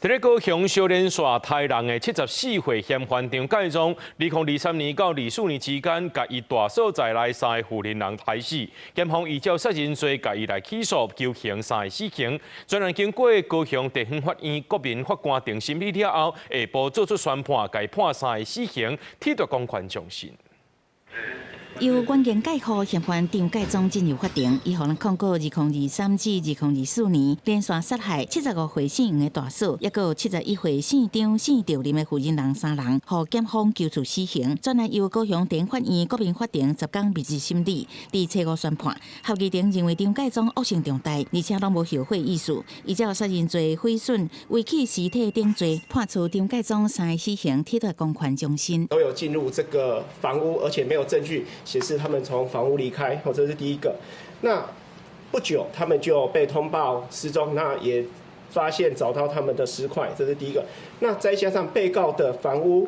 在高雄小連線台人的74歲嫌犯張介宗，2023年到24年之間，甲伊大嫂在內3個婦人人害死，檢方依照殺人罪甲伊來起訴，求刑3個死刑。專案經過高雄地方法院國民法官庭審理了後，下晡作出宣判，改判3個死刑，褫奪公權終身。由關鍵介護嫌犯張介宗進入法庭，伊予人控告2023至2024年連續殺害75歲姓楊的大嫂，也有71歲姓張姓趙林的婦人人3人，予檢方求處死刑。專案由高雄地方法院國民法庭10天密集審理，佇初5宣判，合議庭認為張介宗惡性重大，而且攏無後悔意思，依照殺人罪、毀損、遺棄屍體等罪，判處張介宗3個死刑，褫奪公權終身。都有進入這個房屋，而且沒有證據顯示他們從房屋離開，這是第一個。那不久，他們就被通報失蹤，那也發現找到他們的屍塊，這是第一個。那再加上被告的房屋，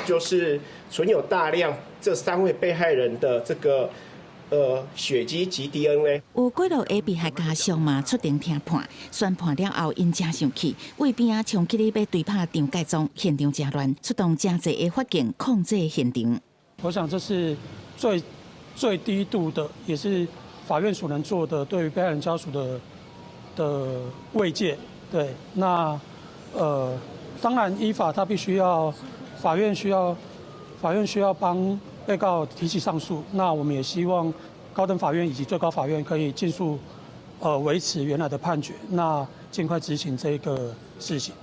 就是存有大量這3位被害人的這個血跡及 DNA。有幾落被害家屬嘛出庭聽判，宣判了後，因真生氣，為邊啊衝起哩要對拍張介宗，現場真亂，出動真濟的法警控制現場。我想這是最低度的，也是法院所能做的，對於被害人家屬的慰藉。對，那當然依法他必須要，法院需要幫被告提起上訴。那我們也希望高等法院以及最高法院可以盡速維持原來的判決，那盡快執行這個事情。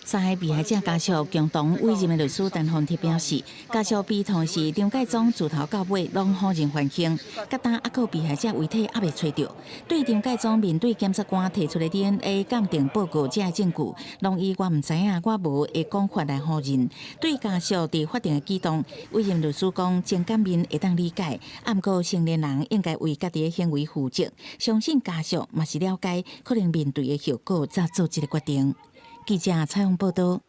3個被害者家屬共同委任的律師陳宏鐵表示，家屬悲痛是張介宗自頭到尾攏好人還刑，甲當還有被害者遺體還未找到。對張介宗面對檢察官提出的 DNA 鑑定報告這證據，攏以我唔知影，我無的講法來好認。對家屬佇法庭的舉動，委任律師講情感面會當理解，不過成年人應該為家己的行為負責，相信家屬嘛是了解可能面對的後果，才做這個決定。記者採訪報道。